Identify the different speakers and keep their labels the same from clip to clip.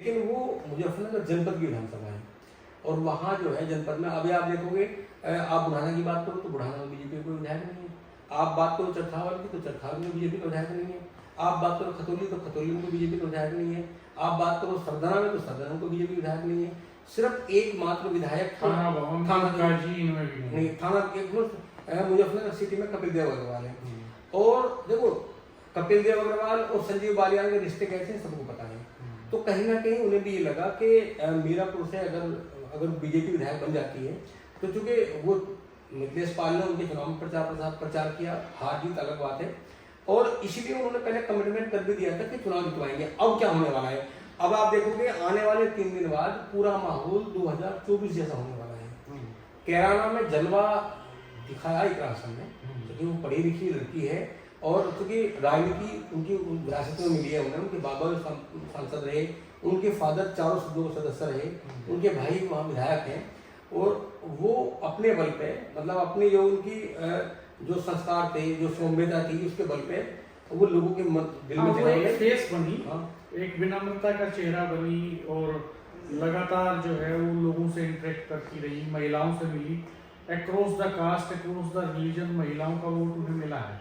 Speaker 1: लेकिन वो मुजफ्फरनगर जनपद की विधानसभा है और वहाँ जो है जनपद में अभी आप देखोगे, आप बुढ़ाना की बात करो तो बुढ़ाना में बीजेपी कोई विधायक नहीं है, आप बात करो चरथावल की तो चरथावल में बीजेपी का विधायक नहीं है, आप बात करो खतौली तो खतौली में बीजेपी का विधायक नहीं है, आप बात करो सरदाना में तो सरदाना में बीजेपी विधायक नहीं है। सिर्फ एकमात्र विधायक
Speaker 2: थाना भवन काजी इनमें भी
Speaker 1: नहीं, थाना मुजफ्फरनगर सिटी में कपिल देव अग्रवाल है। और देखो कपिल देव अग्रवाल और संजीव बालियान के रिश्ते कैसे हैं सबको पता है। तो कहीं ना कहीं उन्हें भी ये लगा कि मीरापुर से अगर बीजेपी विधायक बन जाती है तो चूंकि वो मिथिलेश पाल ने उनके चुनाव में प्रचार किया, हार जीत अलग बात है, और इसीलिए उन्होंने पहले कमिटमेंट कर भी दिया था कि चुनाव जितवाएंगे। अब क्या होने वाला है, अब आप देखोगे आने वाले 3 दिन बाद पूरा माहौल 2024 जैसा होने वाला है। कैराना में जलवा दिखाया इकरा हसन ने, क्योंकि वो पढ़ी लिखी लड़की है और क्योंकि राजनीति उनकी विरासत में मिली है उन्हें, उनके बाबा सांसद रहे, उनके फादर चारों सदनों के सदस्य रहे, उनके भाई वहाँ विधायक हैं, और वो अपने बल पे मतलब अपने जो उनकी जो संस्कार थे, जो सौम्यता थी, उसके बल पे वो लोगों के दिल में
Speaker 2: एक फेस बनी, एक विनम्रता का चेहरा बनी और लगातार जो है वो लोगों से इंटरेक्ट करती रही, महिलाओं से मिली, across the caste across the religion महिलाओं का वोट उन्हें मिला है।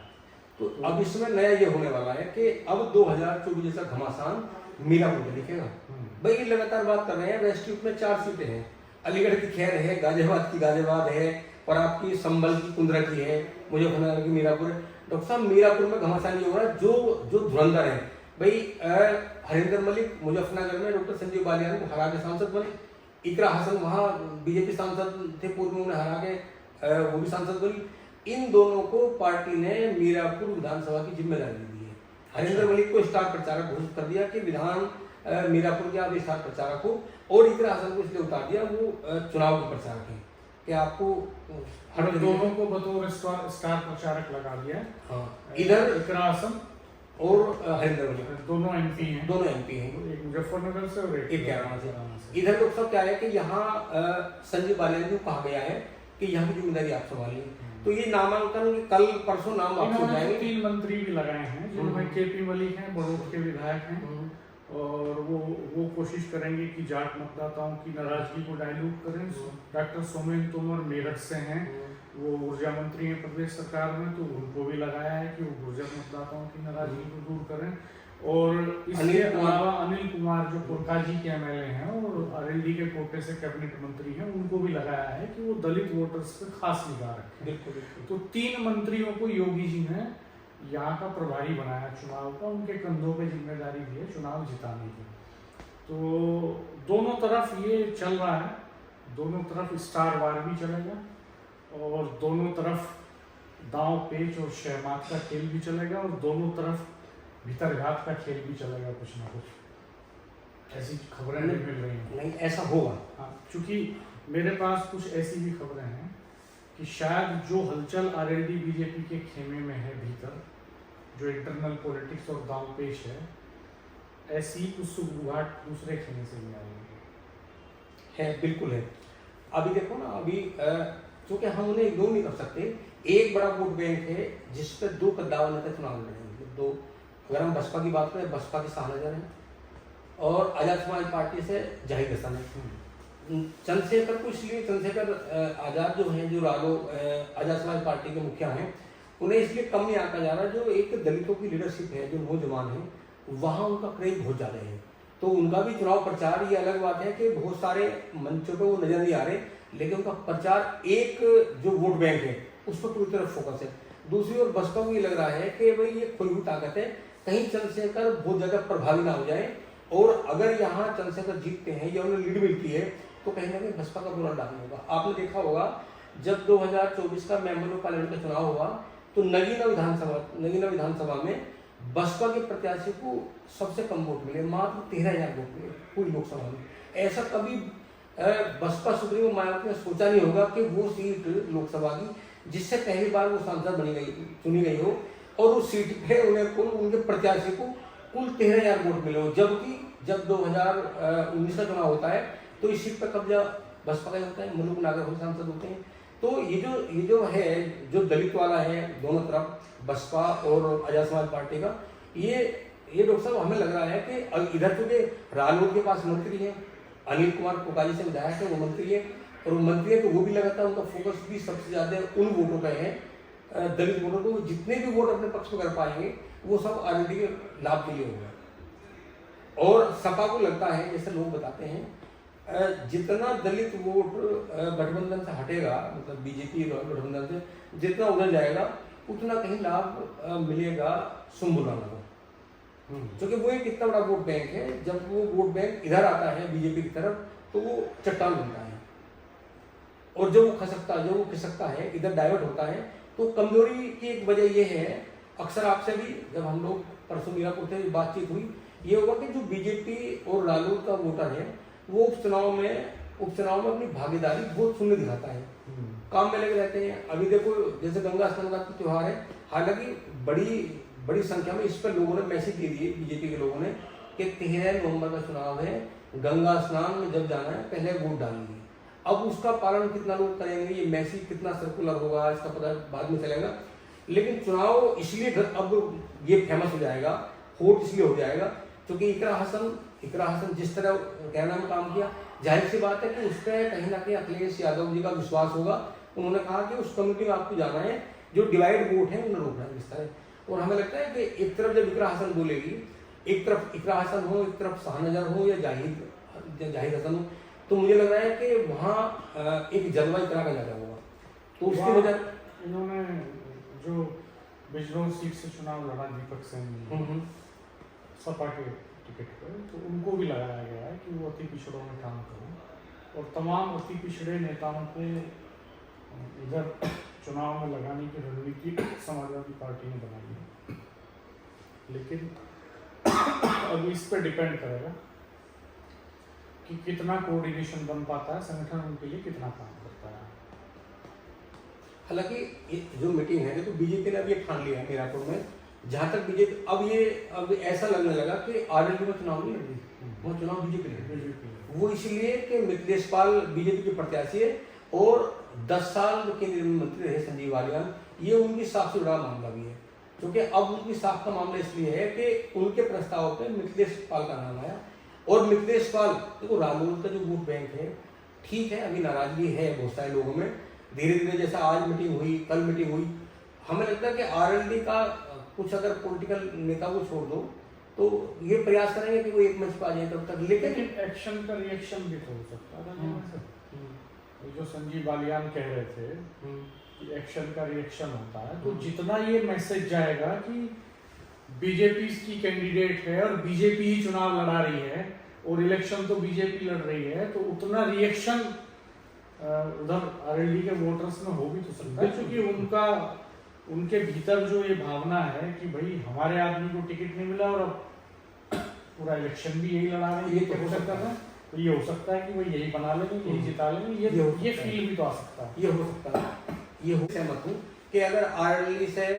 Speaker 1: तो अब इसमें नया ये होने वाला है कि अब 2024 जैसा घमासान मीरापुर में दिखेगा। भाई लगातार बात कर रहे हैं, वेस्ट यूपी में 4 सीटें हैं, अलीगढ़ की खैर है, गाजियाबाद की गाजियाबाद है, और आपकी संभल की कुंदरा की है, मुजफ्फरनगर की मीरापुर। डॉक्टर साहब मीरापुर में घमासान ये हो रहा है, जो धुरंधर है भाई, हरिंदर मलिक मुजफ्फरनगर में डॉक्टर संजीव बालियान को हरा के सांसद बने, इकरा हसन वहाँ बीजेपी सांसद थे पूर्व में, उन्हें हरा के वो भी सांसद बनी। इन दोनों को पार्टी ने मीरापुर विधानसभा की जिम्मेदारी दी है। हरिंदर मलिक को स्टार प्रचारक घोषित कर दिया कि मीरापुर के आप स्टार प्रचारक हो, और इकरा हसन को इसलिए उतार दिया, वो चुनाव के प्रचारक है कि आपको
Speaker 2: हर दोनों को बतौर स्टार प्रचारक लगा दिया।
Speaker 1: हाँ, इधर
Speaker 2: इकरा हसन
Speaker 1: और हरिंदर मलिक
Speaker 2: दोनों एमपी हैं,
Speaker 1: एक
Speaker 2: मुजफ्फरनगर से और एक
Speaker 1: कैराना से। इधर लोग सब क्या है कि यहाँ संजीव बालियान को कहा गया है कि यहाँ की जिम्मेदारी आप संभालिए, तो ये नामांकन कल परसों नाम आपको जाएंगे।
Speaker 2: 3 मंत्री भी लगाए हैं जिनमें केपी मलिक हैं, बड़ौद के विधायक हैं, और वो कोशिश करेंगे कि जाट मतदाताओं की नाराजगी को डाइल्यूट करें। डॉक्टर सोमेन तोमर मेरठ से हैं, वो ऊर्जा मंत्री हैं प्रदेश सरकार में, तो उनको भी लगाया है कि वो ऊर्जा मतदाताओं की नाराजगी को दूर करें। और इसके अलावा अनिल कुमार जो कोरकाजी के एमएलए हैं और आरएलडी के कोटे से कैबिनेट मंत्री हैं, उनको भी लगाया है कि वो दलित वोटर्स पे खास निगाह रखें। तो 3 मंत्रियों को योगी जी ने यहाँ का प्रभारी बनाया चुनाव का, उनके कंधों पे जिम्मेदारी दी है चुनाव जिताने की। तो दोनों तरफ ये चल रहा है, दोनों तरफ स्टार वार भी चलेगा और दोनों तरफ दांव पेच और शहमात का खेल भी चलेगा, और दोनों तरफ भीतरघात का खेल भी चलेगा। कुछ ना कुछ ऐसी खबरें मिल रही हैं।
Speaker 1: नहीं, ऐसा होगा।
Speaker 2: हाँ, चूंकि मेरे पास कुछ ऐसी भी खबरें हैं कि शायद जो हलचल आरएलडी बीजेपी के खेमे में है भीतर, जो इंटरनल पॉलिटिक्स और दांव पेश ऐसी कुछ सुगबुगाहट दूसरे खेमे से भी आ रही
Speaker 1: है। बिल्कुल है। अभी देखो ना, अभी क्योंकि हम उन्हें इग्नोर नहीं कर सकते, एक बड़ा वोट बैंक है जिसपे 2 कद्दावर नेता चुनाव लड़ेंगे। 2, अगर हम बसपा की बात करें, बसपा के शाहनजर हैं और आजाद समाज पार्टी से जाहिद हसन है। चंद्रशेखर को इसलिए, चंद्रशेखर आजाद जो हैं, जो आजाद समाज पार्टी के मुखिया हैं, उन्हें इसलिए कम नहीं आंका जा रहा, जो एक दलितों की लीडरशिप है, जो नौजवान है, वहाँ उनका क्रेज बहुत ज़्यादा है। तो उनका भी चुनाव प्रचार, ये अलग बात है कि बहुत सारे मंचों पर वो नजर नहीं आ रहे, लेकिन उनका प्रचार एक जो वोट बैंक है उस पर पूरी तरफ फोकस है। दूसरी ओर बसपा को ये लग रहा है कि भाई ये खोई हुई ताकत है, कहीं चंद्रशेखर बहुत ज़्यादा प्रभावी ना हो जाए, और अगर यहाँ चंद्रशेखर जीतते हैं या उन्हें लीड मिलती है तो कहीं ना कहीं बसपा का बुरा डाउन होगा। आपने देखा होगा जब 2024 का मेंबर ऑफ पार्लियामेंट का चुनाव हुआ तो नगीना विधानसभा में बसपा के प्रत्याशी को सबसे कम वोट मिले, मात्र 13,000 वोट मिले पूरी लोकसभा में। ऐसा कभी बसपा सुप्रीमो मायावती ने सोचा नहीं होगा कि वो सीट लोकसभा की जिससे पहली बार वो सांसद चुनी गई हो, और उस सीट पे उनके प्रत्याशी को कुल 13,000 वोट मिले हो, जबकि जब 2019 का चुनाव होता है तो इस सीट पर कब्जा बसपा का होता है, मुलुक नागर हो सांसद होते हैं। तो ये जो है, जो दलित वाला है दोनों तरफ, बसपा और आजाद समाज पार्टी का, ये ये डॉक्टर साहब हमें लग रहा है कि इधर चूंकि रालोद के पास मंत्री है, अनिल कुमार कोकाजी से विधायक है, वो मंत्री है, और वो मंत्री है तो वो भी लगातार उनका फोकस भी सबसे ज्यादा उन वोटों पे है, दलित वोटों को। जितने भी वोट अपने पक्ष में कर पाएंगे वो सब आरएलडी के लाभ के लिए होगा। और सपा को लगता है, जैसे लोग बताते हैं, जितना दलित वोट गठबंधन से हटेगा, मतलब बीजेपी गठबंधन से जितना उधर जाएगा उतना कहीं लाभ मिलेगा सुम्बुलाना को, क्योंकि वो एक इतना बड़ा वोट बैंक है। जब वो वोट बैंक इधर आता है बीजेपी की तरफ तो वो चट्टान बनता है, और जब वो खिसकता है, इधर डाइवर्ट होता है, तो कमजोरी की एक वजह ये है। अक्सर आपसे भी जब हम लोग परसों मीरापुर से बातचीत हुई, ये होगा कि जो बीजेपी और रालोद का वोटर है वो उपचुनाव में अपनी भागीदारी बहुत शून्य दिखाता है, काम में लगे रहते हैं। अभी देखो जैसे गंगा स्नान का त्योहार है, हालांकि बड़ी संख्या में इस पर लोगों ने मैसेज दे दिए, बीजेपी के लोगों ने, कि 13 नवंबर का चुनाव है, गंगा स्नान में जब जाना है पहले वोट डालेंगे। अब उसका पालन कितना लोग करेंगे, ये मैसेज कितना सर्कुलर होगा, इसका पता बाद में चलेगा। लेकिन चुनाव इसलिए अब ये फेमस हो जाएगा, हॉट इसलिए हो जाएगा क्योंकि इकरा हसन जिस तरह कहना में काम किया, जाहिर सी बात है कि उस पर कहीं ना कहीं अखिलेश यादव जी का विश्वास होगा। उन्होंने कहा कि उस कम्युनिटी में आपको जाना है, जो डिवाइड वोट है उन्हें रोकना है इस तरह। और हमें लगता है कि एक तरफ जब इकरा हसन बोलेगी, एक तरफ इकरा हसन हो, एक तरफ शाहनजर हो या जाहिद हसन हो, तो मुझे लग रहा है कि वहाँ एक जलवा इकरा का ज्यादा होगा। तो उसकी वजह
Speaker 2: इन्होंने जो बिजनौर सीट से चुनाव लड़ा दीपक सेन सपा के टिकट पर, तो उनको भी लगाया गया है कि वो अति पिछड़ों में काम करें, और तमाम अति पिछड़े नेताओं को इधर चुनाव में लगाने की रणनीति समाजवादी पार्टी ने बनाई है। लेकिन अब इस पर डिपेंड करेगा कि कितना कोऑर्डिनेशन बन पाता है, संगठन उनके लिए कितना काम करता है।
Speaker 1: हालांकि जो मीटिंग है तो बीजेपी ने अभी ठान लिया है मीरापुर में, जहां तक बीजेपी अब ऐसा लगने लगा कि आरएलडी में चुनाव नहीं लड़ रही, वो चुनाव बीजेपी लड़, वो इसलिए कि मिथिलेश पाल बीजेपी के प्रत्याशी है, और 10 साल जो केंद्रीय मंत्री रहे संजीव बालियान, ये उनकी साख से जुड़ा मामला भी है। क्योंकि अब उनकी साख का मामला इसलिए है कि उनके प्रस्ताव पे मिथिलेश पाल का नाम आया, और मिथिलेश पाल देखो रालोद का जो वोट बैंक है, ठीक है अभी नाराजगी है बहुत सारे लोगों में, धीरे धीरे जैसा आज मीटिंग हुई, कल मीटिंग हुई, हमें लगता है कि आरएलडी का कुछ अगर पॉलिटिकल नेता को छोड़ दो तो ये प्रयास करेंगे कि वो एक मंच पर आ जाए तब तक। लेकिन
Speaker 2: एक्शन का रिएक्शन भी तो हो सकता है। जो संजीव बालियान कह रहे थे कि एक्शन का रिएक्शन होता है, तो जितना ये मैसेज जाएगा कि बीजेपी की कैंडिडेट है और बीजेपी ही चुनाव लड़ा रही है और इलेक्शन तो बीजेपी लड़ रही है, तो उतना रिएक्शन उधर आरएलडी के वोटर्स में हो भी तो सकता है, क्योंकि उनके भीतर जो ये भावना है कि भाई हमारे आदमी को टिकट नहीं मिला और अब पूरा इलेक्शन भी यही लड़ा रहे हैं, ये तो हो सकता है। तो ये हो सकता है कि भाई यही बना लेंगे, यही जिता लेंगे, ये फील भी तो आ सकता है।
Speaker 1: ये हो सकता है, ये हो सहमत हूँ कि अगर आरएलडी से